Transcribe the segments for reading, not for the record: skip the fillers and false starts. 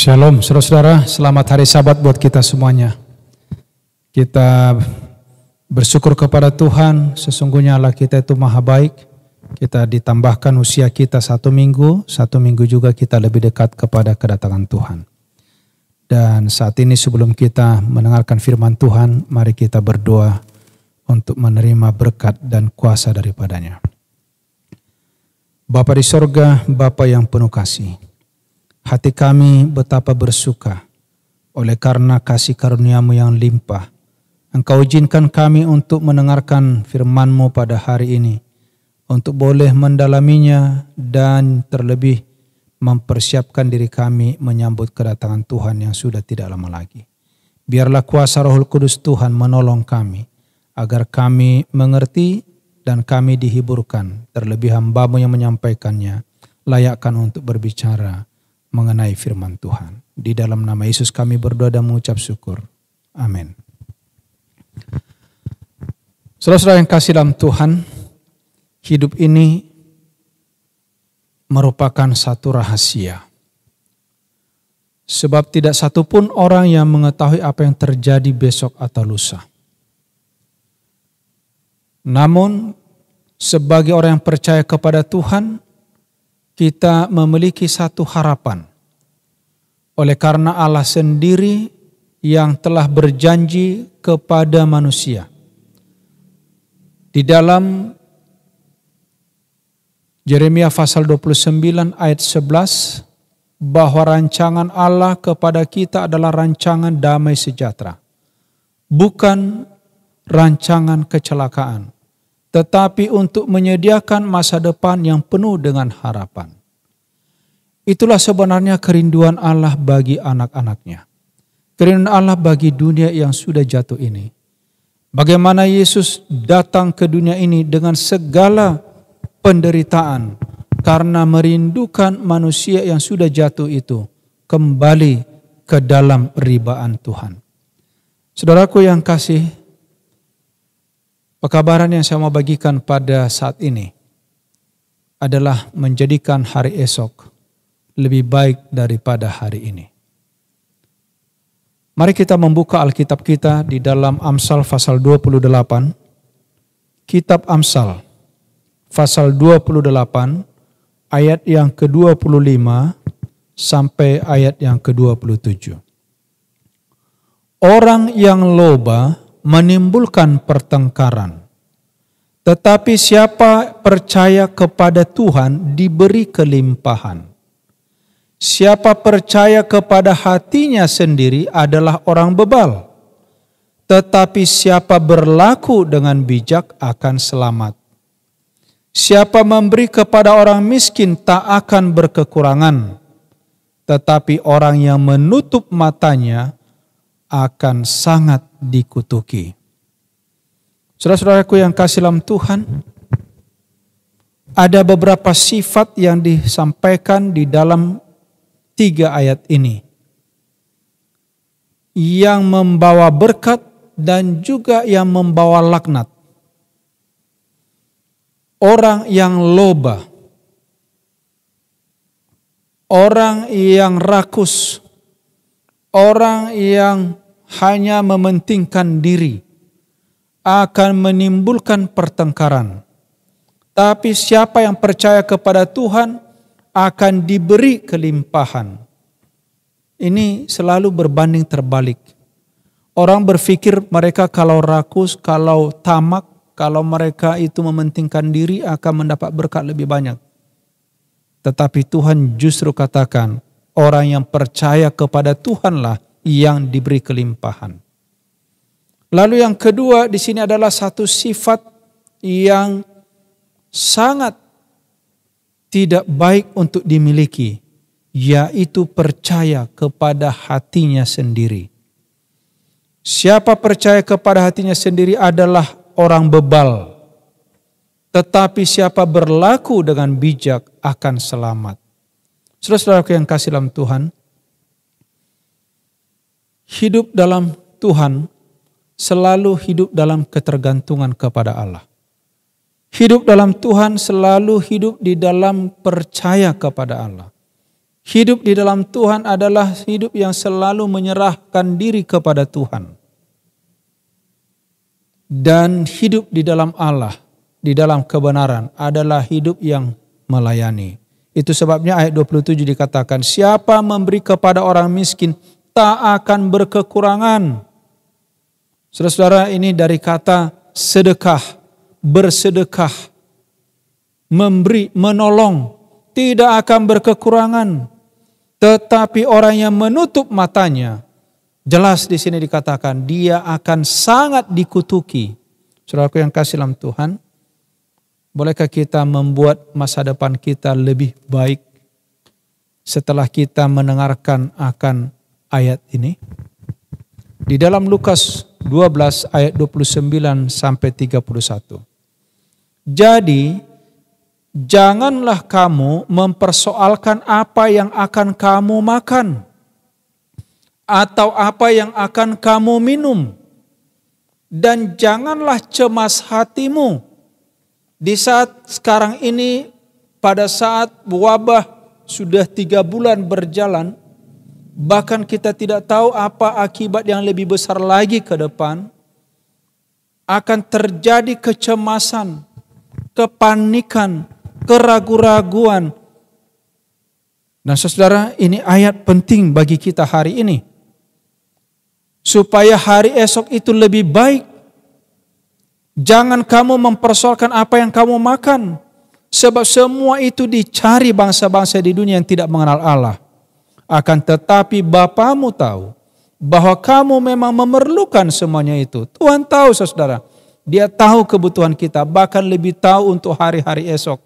Shalom saudara-saudara, selamat hari Sabat buat kita semuanya. Kita bersyukur kepada Tuhan, sesungguhnya Allah kita itu maha baik. Kita ditambahkan usia kita satu minggu juga kita lebih dekat kepada kedatangan Tuhan. Dan saat ini sebelum kita mendengarkan firman Tuhan, mari kita berdoa untuk menerima berkat dan kuasa daripadanya. Bapa di sorga, Bapa yang penuh kasih. Hati kami betapa bersuka oleh karena kasih karunia-Mu yang limpah. Engkau izinkan kami untuk mendengarkan firman-Mu pada hari ini, untuk boleh mendalaminya dan terlebih mempersiapkan diri kami menyambut kedatangan Tuhan yang sudah tidak lama lagi. Biarlah kuasa Roh Kudus Tuhan menolong kami, agar kami mengerti dan kami dihiburkan, terlebih hamba-Mu yang menyampaikannya, layakkan untuk berbicara mengenai firman Tuhan. Di dalam nama Yesus kami berdoa dan mengucap syukur. Amin. Saudara-saudara yang kasih dalam Tuhan, hidup ini merupakan satu rahasia. Sebab tidak satupun orang yang mengetahui apa yang terjadi besok atau lusa. Namun, sebagai orang yang percaya kepada Tuhan, kita memiliki satu harapan. Oleh karena Allah sendiri yang telah berjanji kepada manusia. Di dalam Yeremia pasal 29 ayat 11, bahwa rancangan Allah kepada kita adalah rancangan damai sejahtera. Bukan rancangan kecelakaan, tetapi untuk menyediakan masa depan yang penuh dengan harapan. Itulah sebenarnya kerinduan Allah bagi anak-anaknya. Kerinduan Allah bagi dunia yang sudah jatuh ini. Bagaimana Yesus datang ke dunia ini dengan segala penderitaan karena merindukan manusia yang sudah jatuh itu kembali ke dalam ribaan Tuhan. Saudaraku yang kasih, pekabaran yang saya mau bagikan pada saat ini adalah menjadikan hari esok lebih baik daripada hari ini. Mari kita membuka Alkitab kita di dalam Amsal pasal 28. Kitab Amsal pasal 28 ayat yang ke-25 sampai ayat yang ke-27. Orang yang loba menimbulkan pertengkaran. Tetapi siapa percaya kepada Tuhan diberi kelimpahan. Siapa percaya kepada hatinya sendiri adalah orang bebal. Tetapi siapa berlaku dengan bijak akan selamat. Siapa memberi kepada orang miskin tak akan berkekurangan. Tetapi orang yang menutup matanya akan sangat dikutuki. Saudara-saudaraku yang kasih dalam Tuhan, ada beberapa sifat yang disampaikan di dalam 3 ayat ini yang membawa berkat dan juga yang membawa laknat. Orang yang loba, orang yang rakus, orang yang hanya mementingkan diri akan menimbulkan pertengkaran. Tapi siapa yang percaya kepada Tuhan akan diberi kelimpahan. Ini selalu berbanding terbalik. Orang berpikir mereka kalau rakus, kalau tamak, kalau mereka itu mementingkan diri akan mendapat berkat lebih banyak. Tetapi Tuhan justru katakan, orang yang percaya kepada Tuhanlah yang diberi kelimpahan. Lalu yang kedua di sini adalah satu sifat yang sangat tidak baik untuk dimiliki, yaitu percaya kepada hatinya sendiri. Siapa percaya kepada hatinya sendiri adalah orang bebal. Tetapi siapa berlaku dengan bijak akan selamat. Saudara-saudaraku yang kasih dalam Tuhan, hidup dalam Tuhan selalu hidup dalam ketergantungan kepada Allah. Hidup dalam Tuhan selalu hidup di dalam percaya kepada Allah. Hidup di dalam Tuhan adalah hidup yang selalu menyerahkan diri kepada Tuhan. Dan hidup di dalam Allah, di dalam kebenaran adalah hidup yang melayani. Itu sebabnya ayat 27 dikatakan, siapa memberi kepada orang miskin tak akan berkekurangan. Saudara-saudara, ini dari kata sedekah, bersedekah, memberi, menolong, tidak akan berkekurangan. Tetapi orang yang menutup matanya, jelas di sini dikatakan dia akan sangat dikutuki. Saudaraku yang kasih dalam Tuhan, bolehkah kita membuat masa depan kita lebih baik setelah kita mendengarkan akan ayat ini? Di dalam Lukas 12 ayat 29 sampai 31. Jadi, janganlah kamu mempersoalkan apa yang akan kamu makan atau apa yang akan kamu minum. Dan janganlah cemas hatimu. Di saat sekarang ini, pada saat wabah sudah 3 bulan berjalan, bahkan kita tidak tahu apa akibat yang lebih besar lagi ke depan, akan terjadi kecemasan, kepanikan, keraguan-raguan. Dan saudara, ini ayat penting bagi kita hari ini. Supaya hari esok itu lebih baik. Jangan kamu mempersoalkan apa yang kamu makan. Sebab semua itu dicari bangsa-bangsa di dunia yang tidak mengenal Allah. Akan tetapi Bapamu tahu bahwa kamu memang memerlukan semuanya itu. Tuhan tahu saudara. Dia tahu kebutuhan kita. Bahkan lebih tahu untuk hari-hari esok.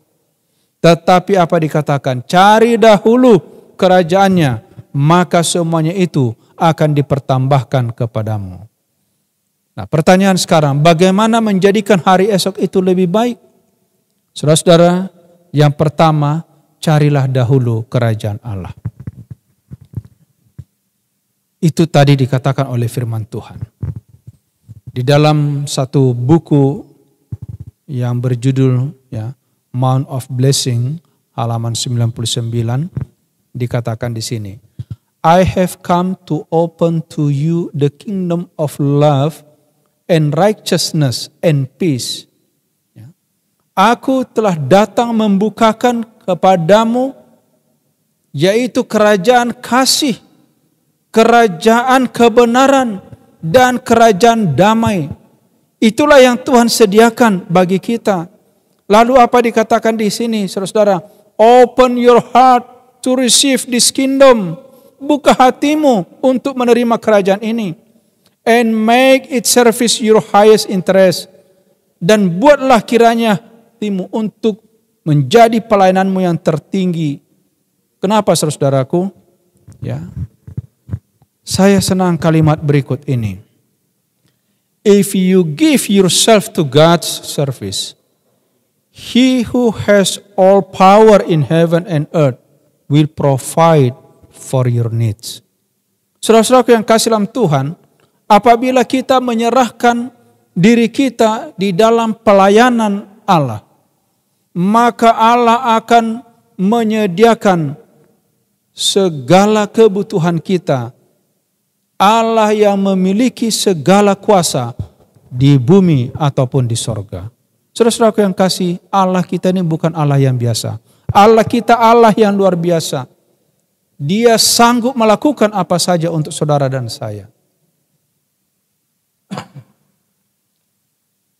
Tetapi apa dikatakan? Cari dahulu kerajaannya. Maka semuanya itu akan dipertambahkan kepadamu. Nah, pertanyaan sekarang, bagaimana menjadikan hari esok itu lebih baik? Saudara-saudara, yang pertama, carilah dahulu kerajaan Allah. Itu tadi dikatakan oleh firman Tuhan. Di dalam satu buku yang berjudul Mount of Blessing, halaman 99, dikatakan di sini, I have come to open to you the kingdom of love and righteousness and peace. Aku telah datang membukakan kepadamu yaitu kerajaan kasih, kerajaan kebenaran, dan kerajaan damai. Itulah yang Tuhan sediakan bagi kita. Lalu apa dikatakan di sini, saudara-saudara? Open your heart to receive this kingdom. Buka hatimu untuk menerima kerajaan ini. And make it service your highest interest. Dan buatlah kiranya hatimu untuk menjadi pelayananmu yang tertinggi. Kenapa saudaraku? Saya senang kalimat berikut ini. If you give yourself to God's service, He who has all power in heaven and earth will provide for your needs. Saudara-saudaraku yang kasih dalam Tuhan, apabila kita menyerahkan diri kita di dalam pelayanan Allah, maka Allah akan menyediakan segala kebutuhan kita. Allah yang memiliki segala kuasa di bumi ataupun di sorga. Saudara-saudaraku yang kasih, Allah kita ini bukan Allah yang biasa. Allah kita Allah yang luar biasa. Dia sanggup melakukan apa saja untuk saudara dan saya.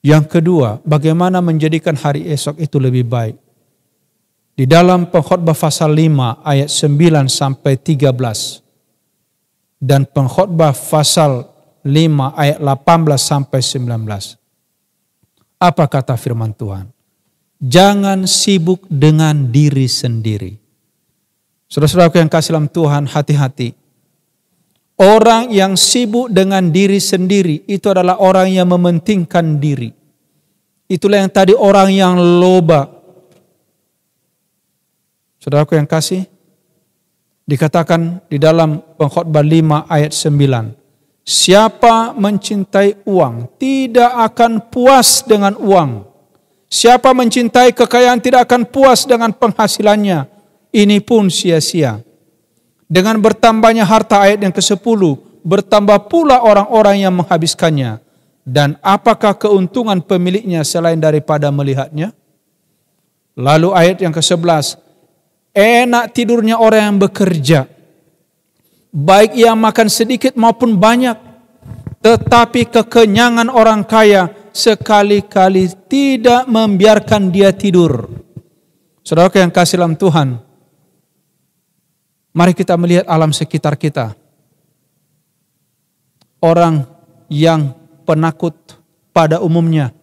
Yang kedua, bagaimana menjadikan hari esok itu lebih baik? Di dalam Pengkhotbah pasal 5 ayat 9 sampai 13 dan Pengkhotbah pasal 5 ayat 18 sampai 19. Apa kata firman Tuhan? Jangan sibuk dengan diri sendiri. Saudara-saudaraku yang kasih dalam Tuhan, hati-hati. Orang yang sibuk dengan diri sendiri itu adalah orang yang mementingkan diri. Itulah yang tadi orang yang loba. Saudaraku yang kasih, dikatakan di dalam Pengkhotbah 5 ayat 9. Siapa mencintai uang tidak akan puas dengan uang. Siapa mencintai kekayaan tidak akan puas dengan penghasilannya. Ini pun sia-sia. Dengan bertambahnya harta, ayat yang ke-10, bertambah pula orang-orang yang menghabiskannya. Dan apakah keuntungan pemiliknya selain daripada melihatnya? Lalu ayat yang ke-11, enak tidurnya orang yang bekerja, baik ia makan sedikit maupun banyak, tetapi kekenyangan orang kaya sekali-kali tidak membiarkan dia tidur. Saudara yang kasih dalam Tuhan, mari kita melihat alam sekitar kita. Orang yang penakut pada umumnya,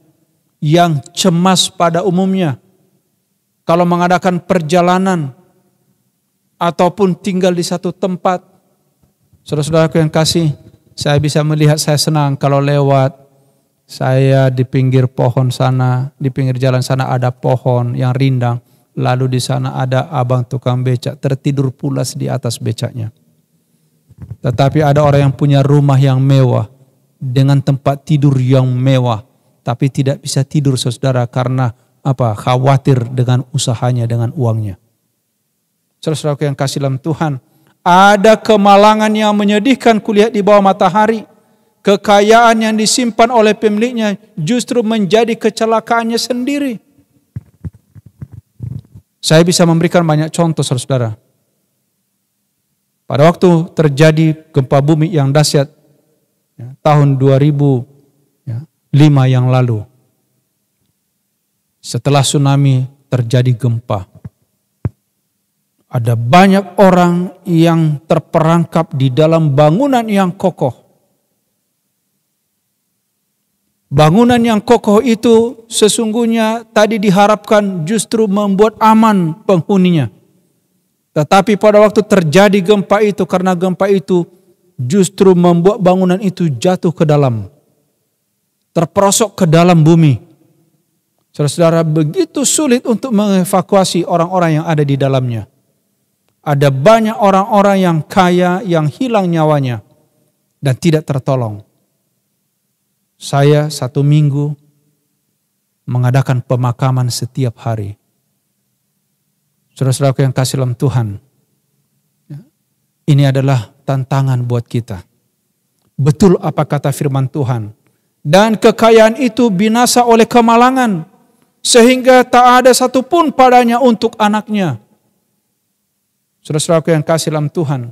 yang cemas pada umumnya, kalau mengadakan perjalanan ataupun tinggal di satu tempat, saudara-saudaraku yang kasih, saya bisa melihat, saya senang kalau lewat, saya di pinggir pohon sana, di pinggir jalan sana ada pohon yang rindang, lalu di sana ada abang tukang becak tertidur pulas di atas becaknya. Tetapi ada orang yang punya rumah yang mewah, dengan tempat tidur yang mewah, tapi tidak bisa tidur saudara karena apa? Khawatir dengan usahanya, dengan uangnya. Saudara-saudaraku yang kasih dalam Tuhan, ada kemalangan yang menyedihkan kulihat di bawah matahari. Kekayaan yang disimpan oleh pemiliknya justru menjadi kecelakaannya sendiri. Saya bisa memberikan banyak contoh saudara-saudara. Pada waktu terjadi gempa bumi yang dahsyat tahun 2005 yang lalu, setelah tsunami terjadi gempa, ada banyak orang yang terperangkap di dalam bangunan yang kokoh. Bangunan yang kokoh itu sesungguhnya tadi diharapkan justru membuat aman penghuninya. Tetapi pada waktu terjadi gempa itu, karena gempa itu justru membuat bangunan itu jatuh ke dalam, terperosok ke dalam bumi. Saudara-saudara, begitu sulit untuk mengevakuasi orang-orang yang ada di dalamnya. Ada banyak orang-orang yang kaya yang hilang nyawanya dan tidak tertolong. Saya 1 minggu mengadakan pemakaman setiap hari. Saudara-saudaraku yang kasih dalam Tuhan, ini adalah tantangan buat kita. Betul apa kata firman Tuhan. Dan kekayaan itu binasa oleh kemalangan, sehingga tak ada satupun padanya untuk anaknya. Saudara-saudaraku yang kasih dalam Tuhan,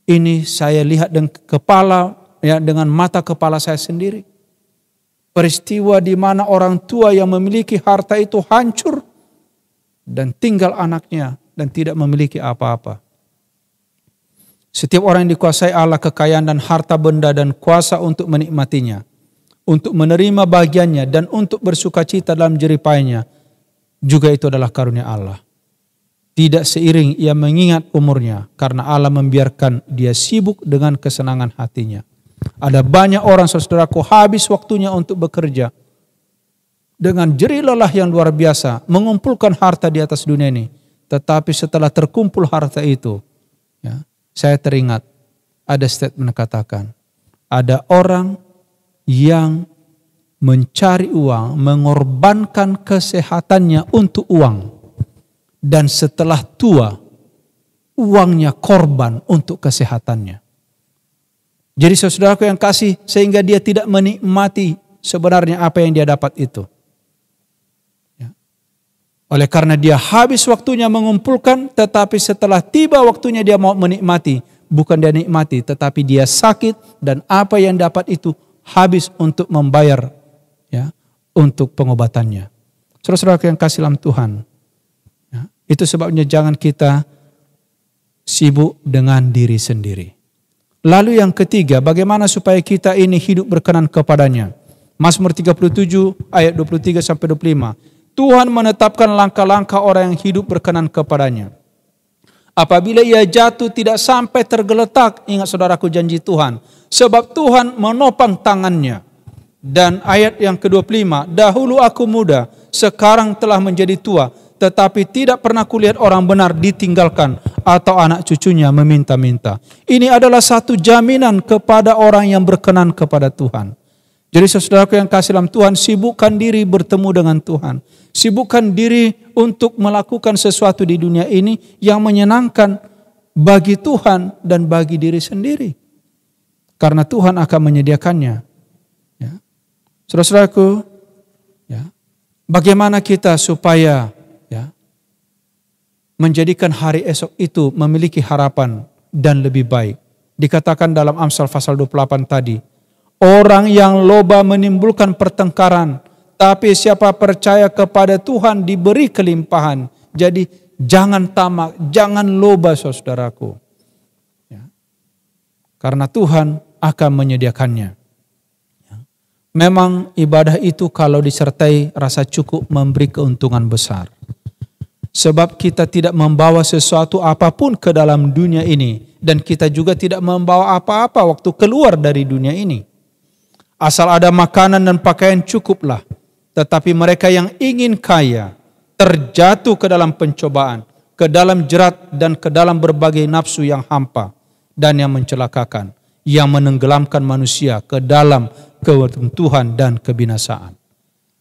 ini saya lihat dengan kepala, dengan mata kepala saya sendiri. Peristiwa di mana orang tua yang memiliki harta itu hancur dan tinggal anaknya dan tidak memiliki apa-apa. Setiap orang yang dikuasai Allah kekayaan dan harta benda dan kuasa untuk menikmatinya, untuk menerima bagiannya dan untuk bersukacita dalam jeripayanya, juga itu adalah karunia Allah. Tidak seiring ia mengingat umurnya, karena Allah membiarkan dia sibuk dengan kesenangan hatinya. Ada banyak orang saudaraku habis waktunya untuk bekerja dengan jerih lelah yang luar biasa, mengumpulkan harta di atas dunia ini. Tetapi setelah terkumpul harta itu, saya teringat ada statement katakan, ada orang yang mencari uang, mengorbankan kesehatannya untuk uang, dan setelah tua, uangnya korban untuk kesehatannya. Jadi saudaraku yang kasih, sehingga dia tidak menikmati sebenarnya apa yang dia dapat itu. Oleh karena dia habis waktunya mengumpulkan, tetapi setelah tiba waktunya dia mau menikmati, bukan dia nikmati, tetapi dia sakit dan apa yang dapat itu habis untuk membayar untuk pengobatannya. Saudara-saudara yang kasih dalam Tuhan, itu sebabnya jangan kita sibuk dengan diri sendiri. Lalu yang ketiga, bagaimana supaya kita ini hidup berkenan kepadanya. Mazmur 37 ayat 23 sampai 25. Tuhan menetapkan langkah-langkah orang yang hidup berkenan kepadanya. Apabila ia jatuh tidak sampai tergeletak, ingat saudaraku janji Tuhan. Sebab Tuhan menopang tangannya. Dan ayat yang ke-25, dahulu aku muda, sekarang telah menjadi tua. Tetapi tidak pernah kulihat orang benar ditinggalkan atau anak cucunya meminta-minta. Ini adalah satu jaminan kepada orang yang berkenan kepada Tuhan. Jadi saudaraku yang kasih dalam Tuhan, sibukkan diri bertemu dengan Tuhan. Sibukkan diri untuk melakukan sesuatu di dunia ini yang menyenangkan bagi Tuhan dan bagi diri sendiri. Karena Tuhan akan menyediakannya. Ya. Saudara-saudaraku, ya, bagaimana kita supaya ya, menjadikan hari esok itu memiliki harapan dan lebih baik. Dikatakan dalam Amsal pasal 28 tadi, orang yang loba menimbulkan pertengkaran, tapi siapa percaya kepada Tuhan diberi kelimpahan. Jadi jangan tamak, jangan loba saudaraku. Ya. Karena Tuhan akan menyediakannya. Ya. Memang ibadah itu kalau disertai rasa cukup memberi keuntungan besar. Sebab kita tidak membawa sesuatu apapun ke dalam dunia ini. Dan kita juga tidak membawa apa-apa waktu keluar dari dunia ini. Asal ada makanan dan pakaian cukuplah. Tetapi mereka yang ingin kaya terjatuh ke dalam pencobaan, ke dalam jerat dan ke dalam berbagai nafsu yang hampa dan yang mencelakakan, yang menenggelamkan manusia ke dalam keruntuhan dan kebinasaan.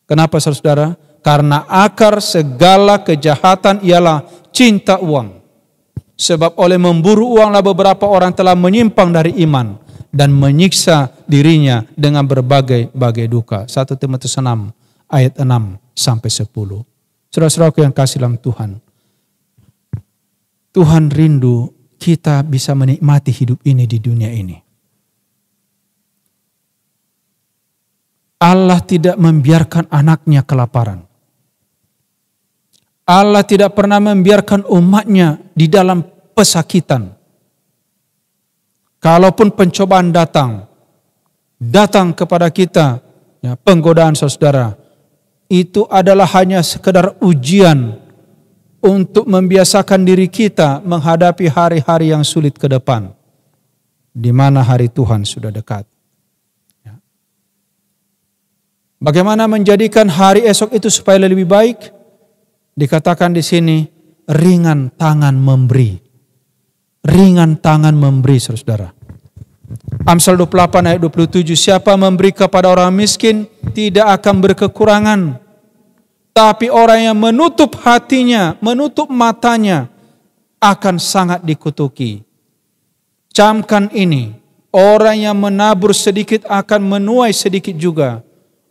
Kenapa saudara? Karena akar segala kejahatan ialah cinta uang. Sebab oleh memburu uanglah beberapa orang telah menyimpang dari iman dan menyiksa dirinya dengan berbagai duka. 1 Timotius 6 ayat 6 sampai 10. Saudara-saudaraku yang kasih dalam Tuhan. Tuhan rindu kita bisa menikmati hidup ini di dunia ini. Allah tidak membiarkan anaknya kelaparan. Allah tidak pernah membiarkan umatnya di dalam pesakitan. Kalaupun pencobaan datang kepada kita, ya, penggodaan saudara, itu adalah hanya sekedar ujian untuk membiasakan diri kita menghadapi hari-hari yang sulit ke depan, di mana hari Tuhan sudah dekat. Ya. Bagaimana menjadikan hari esok itu supaya lebih baik? Dikatakan di sini, ringan tangan memberi. Ringan tangan memberi, saudara. Amsal 28 ayat 27, siapa memberi kepada orang miskin tidak akan berkekurangan. Tapi orang yang menutup hatinya, menutup matanya akan sangat dikutuki. Camkan ini, orang yang menabur sedikit akan menuai sedikit juga.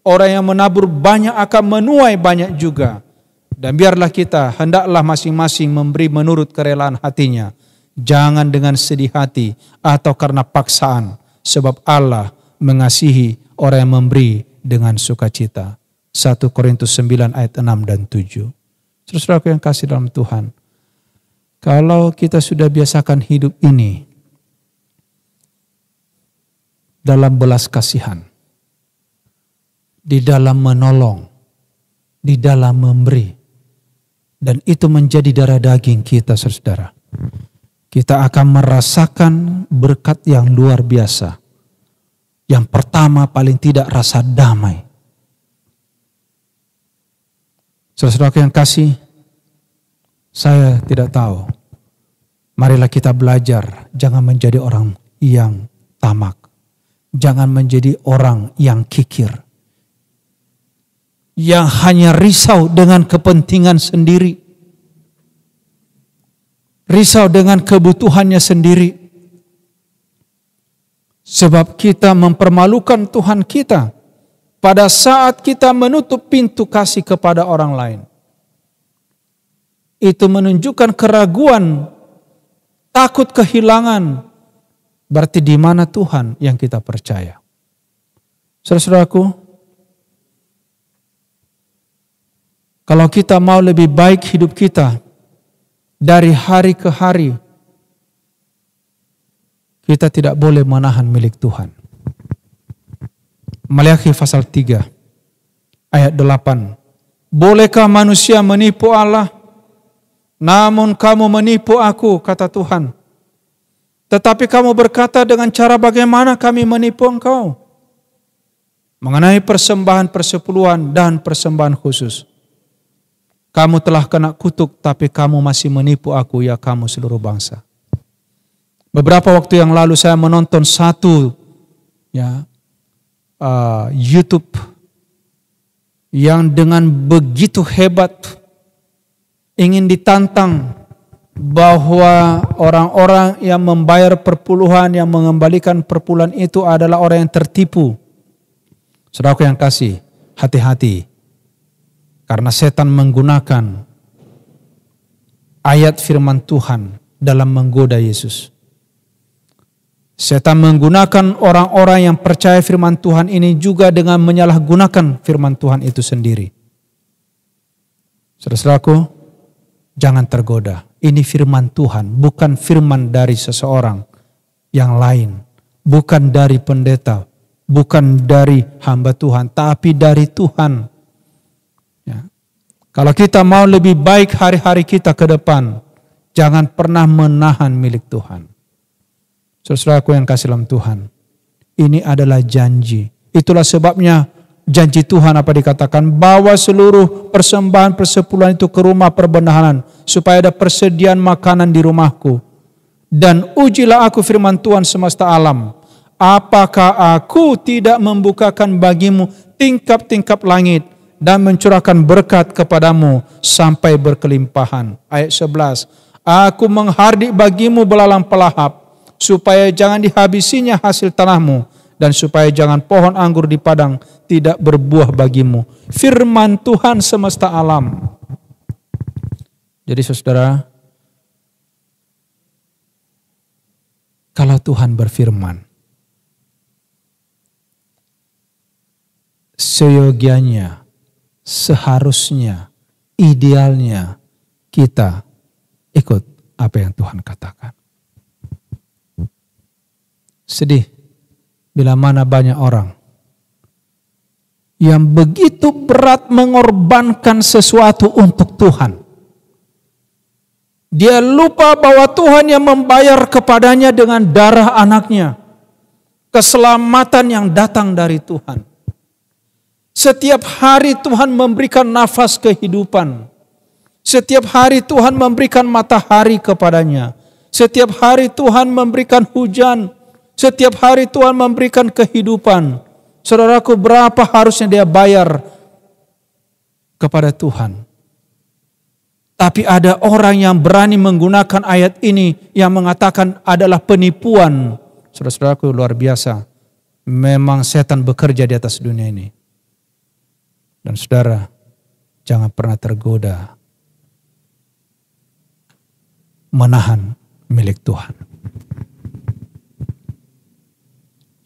Orang yang menabur banyak akan menuai banyak juga. Dan biarlah kita, hendaklah masing-masing memberi menurut kerelaan hatinya. Jangan dengan sedih hati atau karena paksaan. Sebab Allah mengasihi orang yang memberi dengan sukacita. 1 Korintus 9 ayat 6 dan 7. Saudara-saudaraku yang kasih dalam Tuhan. Kalau kita sudah biasakan hidup ini dalam belas kasihan, di dalam menolong, di dalam memberi, dan itu menjadi darah daging kita, saudara. Kita akan merasakan berkat yang luar biasa. Yang pertama paling tidak rasa damai. Saudara yang kasih, saya tidak tahu. Marilah kita belajar, jangan menjadi orang yang tamak. Jangan menjadi orang yang kikir. Yang hanya risau dengan kepentingan sendiri. Risau dengan kebutuhannya sendiri. Sebab kita mempermalukan Tuhan kita pada saat kita menutup pintu kasih kepada orang lain. Itu menunjukkan keraguan, takut kehilangan. Berarti di mana Tuhan yang kita percaya? Saudara-saudaraku, kalau kita mau lebih baik hidup kita dari hari ke hari, kita tidak boleh menahan milik Tuhan. Maliaki pasal 3 ayat 8. Bolehkah manusia menipu Allah? Namun kamu menipu aku, kata Tuhan. Tetapi kamu berkata, dengan cara bagaimana kami menipu engkau? Mengenai persembahan persepuluhan dan persembahan khusus. Kamu telah kena kutuk, tapi kamu masih menipu aku, ya kamu seluruh bangsa. Beberapa waktu yang lalu saya menonton satu YouTube yang dengan begitu hebat ingin ditantang bahwa orang-orang yang membayar perpuluhan, yang mengembalikan perpuluhan itu adalah orang yang tertipu. Saudaraku yang kasih, hati-hati. Karena setan menggunakan ayat firman Tuhan dalam menggoda Yesus. Setan menggunakan orang-orang yang percaya firman Tuhan ini juga dengan menyalahgunakan firman Tuhan itu sendiri. Saudara-saudaraku, jangan tergoda. Ini firman Tuhan, bukan firman dari seseorang yang lain. Bukan dari pendeta, bukan dari hamba Tuhan, tapi dari Tuhan. Ya. Kalau kita mau lebih baik hari-hari kita ke depan, jangan pernah menahan milik Tuhan. Saudaraku yang kasih dalam Tuhan, ini adalah janji. Itulah sebabnya janji Tuhan apa dikatakan, bawa seluruh persembahan persepuluhan itu ke rumah perbendaharaan supaya ada persediaan makanan di rumahku. Dan ujilah aku firman Tuhan semesta alam, apakah aku tidak membukakan bagimu tingkap-tingkap langit dan mencurahkan berkat kepadamu sampai berkelimpahan. Ayat 11, aku menghardik bagimu belalang pelahap, supaya jangan dihabisinya hasil tanahmu, dan supaya jangan pohon anggur di padang tidak berbuah bagimu. Firman Tuhan semesta alam. Jadi saudara, kalau Tuhan berfirman, seyogianya, seharusnya, idealnya kita ikut apa yang Tuhan katakan. Sedih bila mana banyak orang yang begitu berat mengorbankan sesuatu untuk Tuhan. Dia lupa bahwa Tuhan yang membayar kepadanya dengan darah anaknya. Keselamatan yang datang dari Tuhan. Setiap hari Tuhan memberikan nafas kehidupan. Setiap hari Tuhan memberikan matahari kepadanya. Setiap hari Tuhan memberikan hujan. Setiap hari Tuhan memberikan kehidupan. Saudaraku, berapa harusnya dia bayar kepada Tuhan? Tapi ada orang yang berani menggunakan ayat ini yang mengatakan adalah penipuan. Saudara-saudaraku, luar biasa. Memang setan bekerja di atas dunia ini. Dan saudara, jangan pernah tergoda menahan milik Tuhan.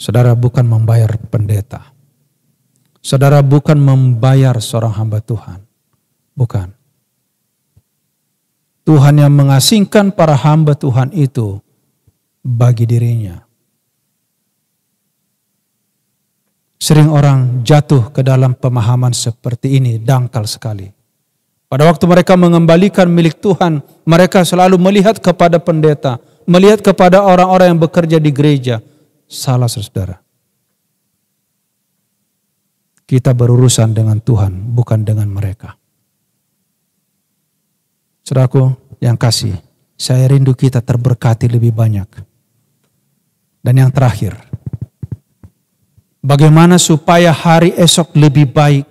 Saudara bukan membayar pendeta. Saudara bukan membayar seorang hamba Tuhan. Bukan. Tuhan yang mengasingkan para hamba Tuhan itu bagi dirinya. Sering orang jatuh ke dalam pemahaman seperti ini, dangkal sekali. Pada waktu mereka mengembalikan milik Tuhan, mereka selalu melihat kepada pendeta, melihat kepada orang-orang yang bekerja di gereja. Salah, saudara. Kita berurusan dengan Tuhan, bukan dengan mereka. Saudaraku yang kasih, saya rindu kita terberkati lebih banyak. Dan yang terakhir, bagaimana supaya hari esok lebih baik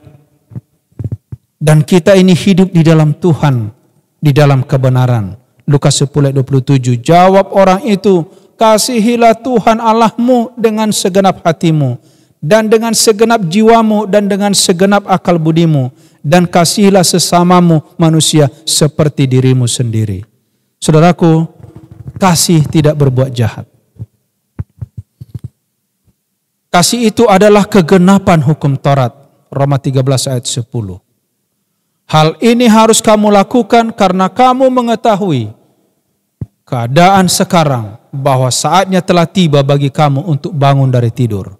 dan kita ini hidup di dalam Tuhan, di dalam kebenaran. Lukas 10 ayat 27, jawab orang itu, kasihilah Tuhan Allahmu dengan segenap hatimu, dan dengan segenap jiwamu, dan dengan segenap akal budimu, dan kasihilah sesamamu manusia seperti dirimu sendiri. Saudaraku, kasih tidak berbuat jahat. Kasih itu adalah kegenapan hukum Taurat. Roma 13 ayat 10. Hal ini harus kamu lakukan karena kamu mengetahui keadaan sekarang, bahwa saatnya telah tiba bagi kamu untuk bangun dari tidur.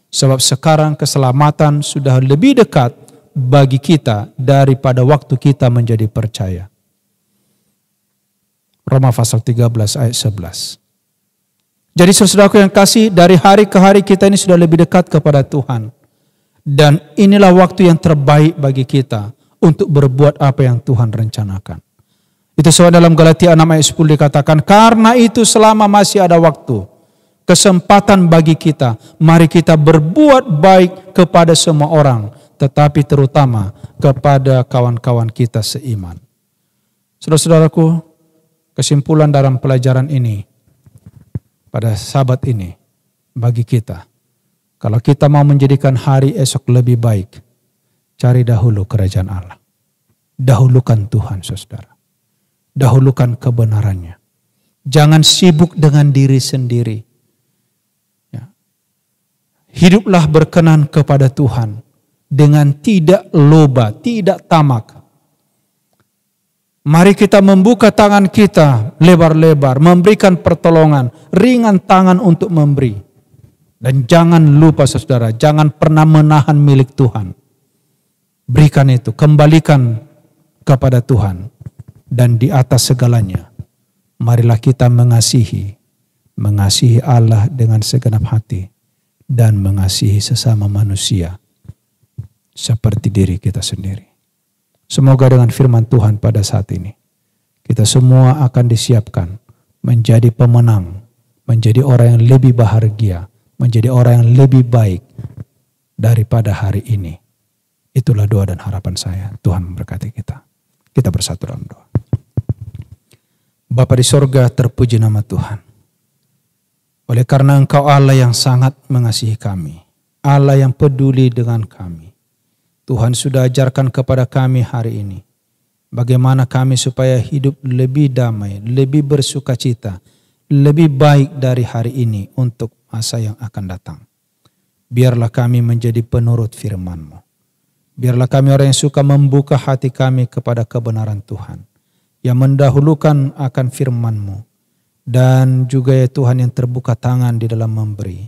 Sebab sekarang keselamatan sudah lebih dekat bagi kita daripada waktu kita menjadi percaya. Roma pasal 13 ayat 11. Jadi saudaraku yang kasih, dari hari ke hari kita ini sudah lebih dekat kepada Tuhan. Dan inilah waktu yang terbaik bagi kita untuk berbuat apa yang Tuhan rencanakan. Itu sebab dalam Galatia 6 ayat 10 dikatakan, karena itu selama masih ada waktu, kesempatan bagi kita, mari kita berbuat baik kepada semua orang, tetapi terutama kepada kawan-kawan kita seiman. Saudara-saudaraku, Kesimpulan dalam pelajaran ini pada Sabat ini bagi kita, kalau kita mau menjadikan hari esok lebih baik, cari dahulu kerajaan Allah. Dahulukan Tuhan, saudara. Dahulukan kebenarannya. Jangan sibuk dengan diri sendiri. Ya. Hiduplah berkenan kepada Tuhan dengan tidak loba, tidak tamak. Mari kita membuka tangan kita lebar-lebar, memberikan pertolongan, ringan tangan untuk memberi. Dan jangan lupa saudara, jangan pernah menahan milik Tuhan. Berikan itu, kembalikan kepada Tuhan. Dan di atas segalanya, marilah kita mengasihi Allah dengan segenap hati dan mengasihi sesama manusia seperti diri kita sendiri. Semoga dengan firman Tuhan pada saat ini, kita semua akan disiapkan menjadi pemenang, menjadi orang yang lebih bahagia, menjadi orang yang lebih baik daripada hari ini. Itulah doa dan harapan saya. Tuhan memberkati kita. Kita bersatu dalam doa. Bapa di sorga, terpuji nama Tuhan. Oleh karena Engkau Allah yang sangat mengasihi kami, Allah yang peduli dengan kami, Tuhan sudah ajarkan kepada kami hari ini bagaimana kami supaya hidup lebih damai, lebih bersukacita, lebih baik dari hari ini untuk masa yang akan datang. Biarlah kami menjadi penurut firman-Mu. Biarlah kami orang yang suka membuka hati kami kepada kebenaran Tuhan, yang mendahulukan akan firman-Mu, dan juga ya Tuhan yang terbuka tangan di dalam memberi,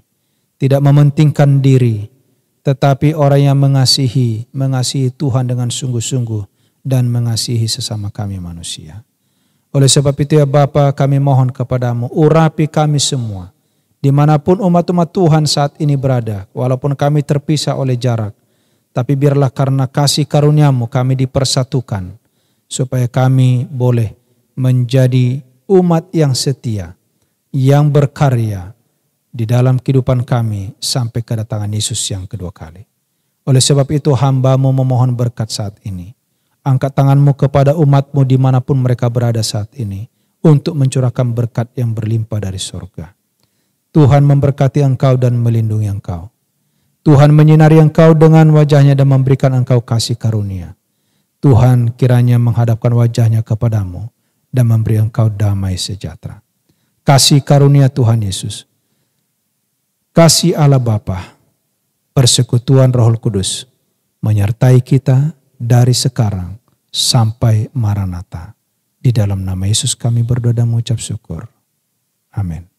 tidak mementingkan diri, tetapi orang yang mengasihi Tuhan dengan sungguh-sungguh dan mengasihi sesama kami manusia. Oleh sebab itu ya Bapa, kami mohon kepadamu, urapi kami semua, dimanapun umat-umat Tuhan saat ini berada, walaupun kami terpisah oleh jarak, tapi biarlah karena kasih karunia-Mu kami dipersatukan, supaya kami boleh menjadi umat yang setia, yang berkarya di dalam kehidupan kami sampai kedatangan Yesus yang kedua kali. Oleh sebab itu hamba-Mu memohon berkat saat ini. Angkat tangan-Mu kepada umat-Mu dimanapun mereka berada saat ini, untuk mencurahkan berkat yang berlimpah dari surga. Tuhan memberkati engkau dan melindungi engkau. Tuhan menyinari engkau dengan wajah-Nya dan memberikan engkau kasih karunia. Tuhan kiranya menghadapkan wajah-Nya kepadamu dan memberi engkau damai sejahtera. Kasih karunia Tuhan Yesus, kasih Allah Bapa, persekutuan Roh Kudus menyertai kita dari sekarang sampai Maranatha. Di dalam nama Yesus kami berdoa dan mengucap syukur. Amin.